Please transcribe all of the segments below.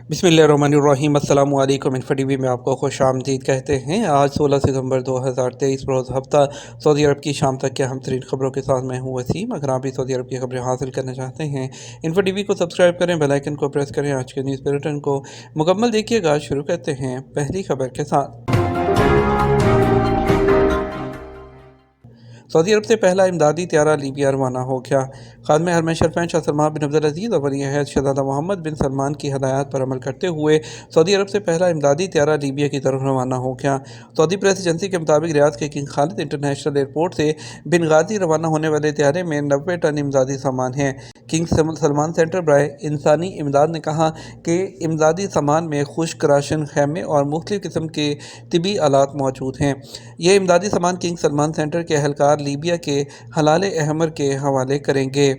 बिस्मिल्लाहिर्रहमानिर्रहीम। अस्सलामु अलैकुम। इन्फो टीवी में आपको खुश आमदीद कहते हैं। आज 16 सितंबर 2023 रोज़ हफ्ता सऊदी अरब की शाम तक के अहम तरीन खबरों के साथ मैं हूँ वसीम। अगर आप भी सऊदी अरब की खबरें हासिल करना चाहते हैं, इन्फो टीवी को सब्सक्राइब करें, बेल आइकन को प्रेस करें। आज के न्यूज़ बुलेटिन को मुकम्मल देखिएगा। शुरू करते हैं पहली खबर के साथ। सऊदी अरब से पहला इमदादी त्यारा लीबिया रवाना हो गया। खादम हरमैन शरीफैन शाह सलमान बिन अब्दुल अजीज़ और वली अहद शहज़ादा मोहम्मद बिन सलमान की हदायत पर अमल करते हुए सऊदी अरब से पहला इमदादी त्यारा लीबिया की तरफ रवाना हो गया। सऊदी प्रेस एजेंसी के मुताबिक रियाद के किंग खालिद इंटरनेशनल एयरपोर्ट से बिनगाजी रवाना होने वाले त्यारे में 90 टन इमदादी सामान है। किंग सलमान सेंटर बराए इंसानी इमदाद ने कहा कि इमदादी सामान में खुश्क राशन, खैमे और मुख्तलिफ़ किस्म के तिबी आलात मौजूद हैं। ये इमदादी सामान किंग सलमान सेंटर के अहलकार लीबिया के हलाल अहमर के हवाले करेंगे।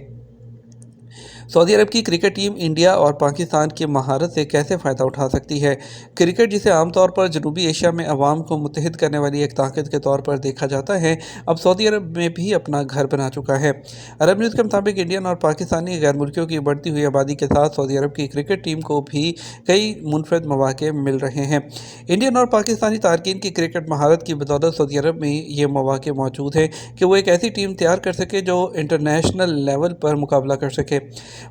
सऊदी अरब की क्रिकेट टीम इंडिया और पाकिस्तान की महारत से कैसे फ़ायदा उठा सकती है। क्रिकेट, जिसे आमतौर पर जनूबी एशिया में अवाम को मुत्तहिद करने वाली एक ताकत के तौर पर देखा जाता है, अब सऊदी अरब में भी अपना घर बना चुका है। अरब न्यूज़ के मुताबिक इंडियन और पाकिस्तानी गैर मुल्कियों की बढ़ती हुई आबादी के साथ सऊदी अरब की क्रिकेट टीम को भी कई मुनफरद मौक़े मिल रहे हैं। इंडियन और पाकिस्तानी तारकीन की क्रिकेट महारत की बदौलत सऊदी अरब में ये मौक़े मौजूद हैं कि वो एक ऐसी टीम तैयार कर सके जो इंटरनेशनल लेवल पर मुकाबला कर सके।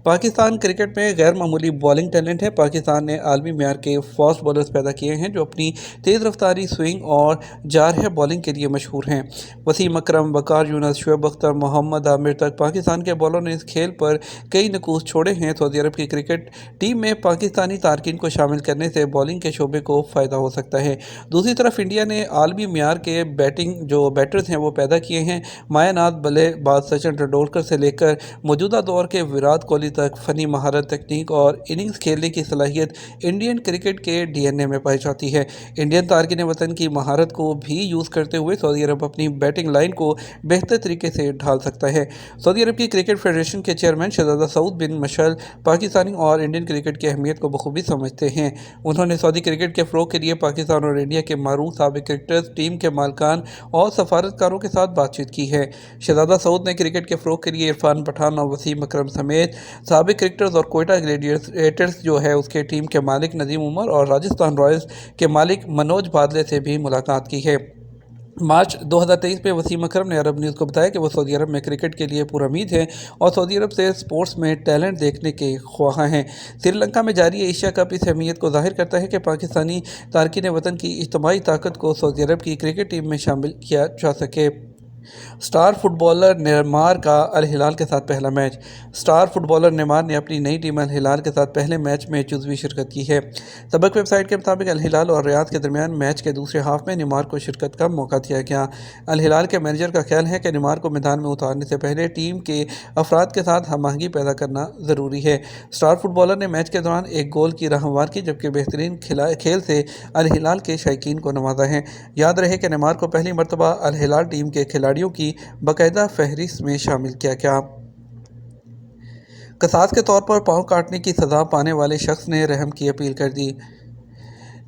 पाकिस्तान क्रिकेट में गैर मामूली बॉलिंग टैलेंट है। पाकिस्तान ने आलमी म्यार के फास्ट बॉलर्स पैदा किए हैं जो अपनी तेज़ रफ्तारी, स्विंग और जारह बॉलिंग के लिए मशहूर हैं। वसीम अकरम, वकार यूनुस, शुएब अख्तर, मोहम्मद आमिर तक पाकिस्तान के बॉलरों ने इस खेल पर कई नकूस छोड़े हैं। सऊदी अरब की क्रिकेट टीम में पाकिस्तानी तारकीन को शामिल करने से बॉलिंग के शोबे को फ़ायदा हो सकता है। दूसरी तरफ इंडिया ने आलमी म्यार के बैटर्स हैं वो पैदा किए हैं। मायानाथ बल्लेबाज सचिन तेंदुलकर से लेकर मौजूदा दौर के विराट कोहली तक फनी महारत, तकनीक और इनिंग्स खेलने की सलाहियत इंडियन क्रिकेट के डीएनए में पाई जाती है। इंडियन तारकीन वतन की महारत को भी यूज़ करते हुए सऊदी अरब अपनी बैटिंग लाइन को बेहतर तरीके से ढाल सकता है। सऊदी अरब की क्रिकेट फेडरेशन के चेयरमैन शहज़ादा सऊद बिन मशल पाकिस्तानी और इंडियन क्रिकेट की अहमियत को बखूबी समझते हैं। उन्होंने सऊदी क्रिकेट के फ़रोग़ के लिए पाकिस्तान और इंडिया के मारूफ साबिक़ क्रिकेटर्स, टीम के मालिकान और सफारतकारों के साथ बातचीत की है। शहज़ादा सऊद ने क्रिकेट के फ़रोग़ के लिए इरफान पठान और वसीम अकरम समेत साबिक़ क्रिकेटर्स और कोयटा ग्लेडिएटर्स जो है उसके टीम के मालिक नदीम उमर और राजस्थान रॉयल्स के मालिक मनोज बादले से भी मुलाकात की है। मार्च 2023 में वसीम अकरम ने अरब न्यूज़ को बताया कि वो सऊदी अरब में क्रिकेट के लिए पुरुमीद हैं और सऊदी अरब से स्पोर्ट्स में टैलेंट देखने के ख्वाह हैं। श्रीलंका में जारी एशिया कप इस अहमियत को जाहिर करता है कि पाकिस्तानी तारकीन वतन की इज्तिमाई ताकत को सऊदी अरब की क्रिकेट टीम में शामिल किया जा सके। स्टार फुटबॉलर नेमार का अल हिलाल के साथ पहला मैच। स्टार फुटबॉलर नेमार ने अपनी नई टीम अल हिलाल के साथ पहले मैच में जुज़वी शिरकत की है। सबक वेबसाइट के मुताबिक अल हिलाल और रियाद के दरमियान मैच के दूसरे हाफ में नेमार को शिरकत का मौका दिया गया। अल हिलाल के मैनेजर का ख्याल है कि नेमार को मैदान में उतारने से पहले टीम के अफराद के साथ हम आहंगी पैदा करना ज़रूरी है। स्टार फुटबॉलर ने मैच के दौरान एक गोल की राह हमवार की, जबकि बेहतरीन खेल से अल हिलाल के शायकीन को नवाजा है। याद रहे कि नेमार को पहली मरतबा अल हिलाल टीम के खिलाड़ियों की बाकायदा फहरिस्त में शामिल किया गया। कसास के तौर पर पाँव काटने की सज़ा पाने वाले शख्स ने रहम की अपील कर दी।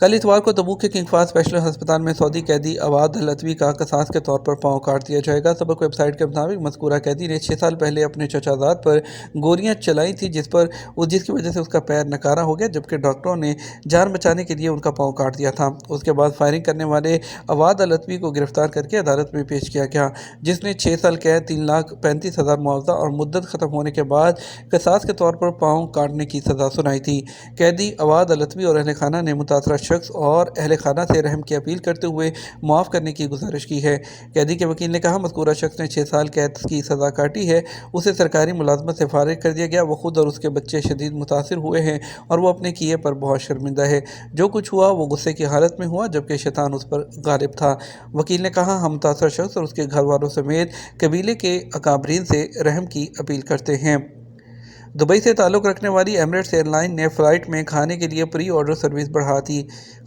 कल इतवार को तबूक के किंग फाहद स्पेशल अस्पताल में सऊदी कैदी अवाद अल-अतवी का कसास के तौर पर पाँव काट दिया जाएगा। सबक वेबसाइट के मुताबिक मज़कूरा कैदी ने 6 साल पहले अपने चचाजाद पर गोलियां चलाई थी जिसकी वजह से उसका पैर नकारा हो गया, जबकि डॉक्टरों ने जान बचाने के लिए उनका पाँव काट दिया था। उसके बाद फायरिंग करने वाले अवाद अल-अतवी को गिरफ्तार करके अदालत में पेश किया गया, जिसने 6 साल कैद, 3,35,000 मुआवजा और मुद्दत ख़त्म होने के बाद कसास के तौर पर पाँव काटने की सज़ा सुनाई थी। कैदी अवाद अल-अतवी और अहल खाना ने मुतासरा शख्स और अहल खाना से रहम की अपील करते हुए माफ़ करने की गुजारिश की है। कैदी के वकील ने कहा, मज़कूरा शख्स ने 6 साल कैद की सज़ा काटी है, उसे सरकारी मुलाजमत से फारिग कर दिया गया। वो खुद और उसके बच्चे शदीद मुतासिर हुए हैं और वो अपने किए पर बहुत शर्मिंदा है। जो कुछ हुआ वो गुस्से की हालत में हुआ, जबकि शैतान उस पर गालिब था। वकील ने कहा, हम मुतासर शख्स और उसके घर वालों समेत कबीले के अकाबरीन से रहम की अपील करते हैं। दुबई से ताल्लुक़ रखने वाली एमिरेट्स एयरलाइन ने फ़्लाइट में खाने के लिए प्री ऑर्डर सर्विस बढ़ा दी।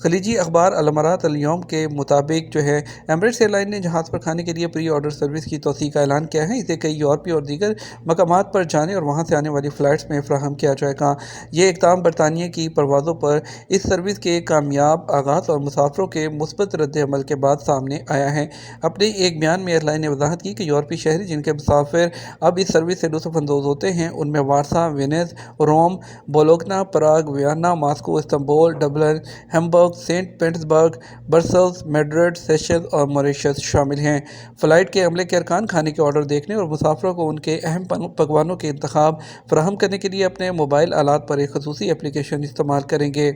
खलीजी अखबार अल-अमरात अल-यौम के मुताबिक एमिरेट्स एयरलाइन ने जहाज़ पर खाने के लिए प्री ऑर्डर सर्विस की तौसीक़ का ऐलान किया है। इसे कई यूरोपीय और दीगर मकामात पर जाने और वहाँ से आने वाली फ़्लाइट्स में फ़राहम किया जाएगा। ये इक़दाम बरतानिया की परवाज़ों पर इस सर्विस के कामयाब आगाज़ और मुसाफिरों के मुस्बत रद्द-ए-अमल के बाद सामने आया है। अपने एक बयान में एयरलाइन ने वज़ाहत की कि यूरोपीय शहरी जिनके मुसाफिर अब इस सर्विस से लुत्फ़ अंदोज़ होते हैं, उनमें Warsaw, Doha, Venice, Rome, Bologna, Prague, Vienna, Moscow, Istanbul, Dublin, Hamburg, Saint Petersburg, Brussels, Madrid, Seychelles और मॉरिशस शामिल हैं। फ़्लाइट के अमले के अरकान खाने के ऑर्डर देखने और मुसाफिरों को उनके अहम पकवानों के इंतखाब फराहम करने के लिए अपने मोबाइल आलात पर एक खसूसी एप्लीकेशन इस्तेमाल करेंगे।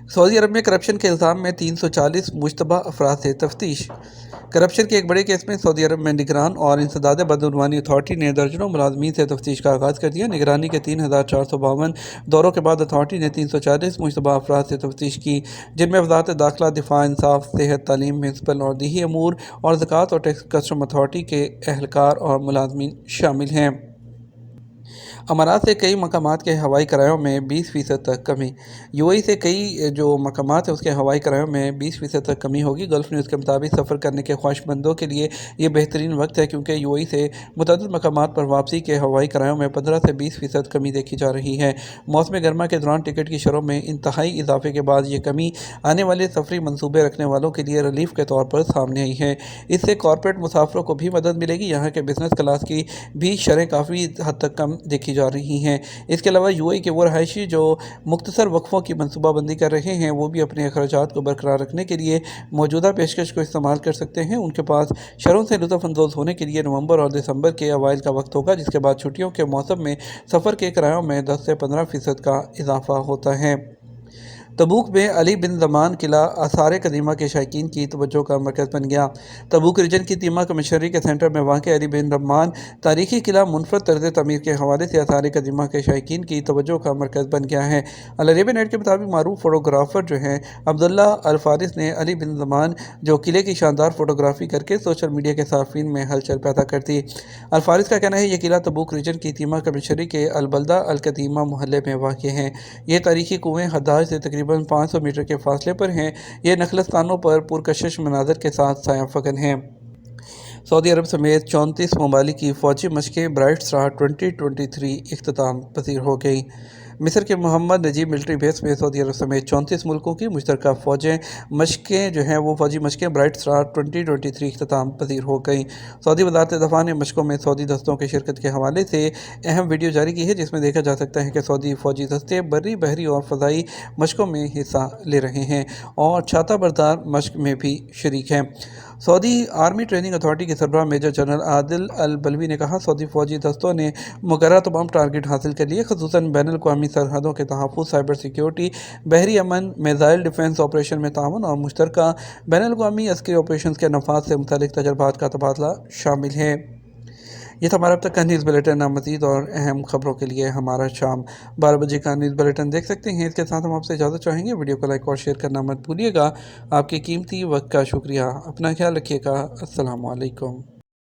सऊदी अरब में करप्शन के इल्ज़ाम में 340 मुश्तबा अफराद से तफ्तीश। करप्शन के एक बड़े केस में सऊदी अरब में निगरान और इंसदाद बदअनवानी अथॉरिटी ने दर्जनों मुलाजमीन से तफ्तीश का आगाज़ कर दिया। निगरानी के 3452 दौरों के बाद अथॉरिटी ने 340 मुश्तबा अफराद से तफ्तीश की, जिनमें वज़ारत दाखिला, दिफा, इंसाफ, सेहत, तालीम, म्युनिसिपल और दीही अमूर और ज़कात और टैक्स कस्टम अथॉरिटी के एहलकार और मुलाजमीन शामिल हैं। अमारात से कई मकामात के हवाई किरायों में 20% तक कमी। यूएई से कई जो मकामात है उसके हवाई किरायों में 20% तक कमी होगी। गल्फ न्यूज़ के मुताबिक सफ़र करने के ख्वाहिशमंदों के लिए ये बेहतरीन वक्त है, क्योंकि यूएई से मुतअद्दिद मकामात पर वापसी के हवाई किरायों में 15 से 20% कमी देखी जा रही है। मौसम गर्मा के दौरान टिकट की शरहों में इंतहाई इजाफे के बाद ये कमी आने वाले सफरी मनसूबे रखने वालों के लिए रिलीफ के तौर पर सामने आई है। इससे कॉरपोरेट मुसाफिरों को भी मदद मिलेगी। यहाँ के बिजनेस क्लास की भी शरह काफ़ी हद तक कम देखी जा रही हैं। इसके अलावा यूएई के वो रहायशी जो मुख्तसर वक्फों की मनसूबाबंदी कर रहे हैं, वो भी अपने अखराजात को बरकरार रखने के लिए मौजूदा पेशकश को इस्तेमाल कर सकते हैं। उनके पास शहरों से लुत्फ़अंदोज़ होने के लिए नवंबर और दिसंबर के अवाइल का वक्त होगा, जिसके बाद छुट्टियों के मौसम में सफ़र के किरायों में 10 से 15% का इजाफा होता है। तबूक में अली बिन ज़मान किला आसार कदीमा के शायकीन की तवज्जो का मरकज़ बन गया। तबूक रीजन की तीमा कमिश्नरी के सेंटर में वाक़ अली बिन ज़मान तारीखी किला मुनफरद तर्ज़ तमीर के हवाले से आसार कदीमा के शायकीन की तवज्जो का मरकज़ बन गया है। अल अरेबियन नेट के मुताबिक मारूफ फ़ोटोग्राफ़र जो हैं अब्दुल्ला अल फारिस ने अली बिन ज़मान जो किले की शानदार फ़ोटोग्राफ़ी करके सोशल मीडिया के साफ़ीन में हलचल पैदा कर दी। अल फारिस का कहना है ये किला तबूक रीजन की तीमा कमिश्नरी के अलबल्दा अल कदीमा मोहल्ले में वाक़ है। ये तारीखी कुएँ हद्दाज से तकरीबन 500 मीटर के फासले पर हैं। ये नखलस्तानों पर पुरकशिश मनाजर के साथ साया फगन हैं। सऊदी अरब समेत 34 ममालिक की फ़ौजी मशक़ें ब्राइट स्टार 2023 इख्तिताम पसीर हो गई। मिस्र के मोहम्मद नजीब मिलिट्री बेस में सऊदी अरब समेत 34 मुल्कों की मुश्तरका फ़ौजें मशक़ें जो हैं वो फ़ौजी मशक़ें ब्राइट स्टार 2023 इख्तिताम पसीर हो गई। सऊदी वज़ारत दफ़ा ने मशक़ों में सऊदी दस्तों की शिरकत के हवाले से अहम वीडियो जारी की है, जिसमें देखा जा सकता है कि सऊदी फ़ौजी दस्ते बर्री, बहरी और फ़ज़ाई मशक़ों में हिस्सा ले रहे हैं और छाता बरदार मशक़ में भी शरीक हैं। सऊदी आर्मी ट्रेनिंग अथॉरिटी के सरबराह मेजर जनरल आदिल अल बलवी ने कहा, सऊदी फ़ौजी दस्तों ने मुकर्रर तमाम टारगेट हासिल कर लिए, ख़ुसूसन बैनुल-अक़वामी सरहदों के तहफ़्फ़ुज़, साइबर सिक्योरिटी, बहरी अमन, मिज़ाइल डिफेंस ऑपरेशन में ताउन और मुश्तरका बैनुल-अक़वामी अस्करी ऑपरेशन के नफ़ाज़ से मुतल्लिक़ तजुर्बात का तबादला शामिल है। ये था हमारा अब तक का न्यूज़ बुलेटिन। मज़ीद और अहम खबरों के लिए हमारा शाम 12 बजे का न्यूज़ बुलेटिन देख सकते हैं। इसके साथ हम आपसे इजाज़त चाहेंगे। वीडियो को लाइक और शेयर करना मत भूलिएगा। आपके कीमती वक्त का शुक्रिया। अपना ख्याल रखिएगा। अस्सलामु अलैकुम।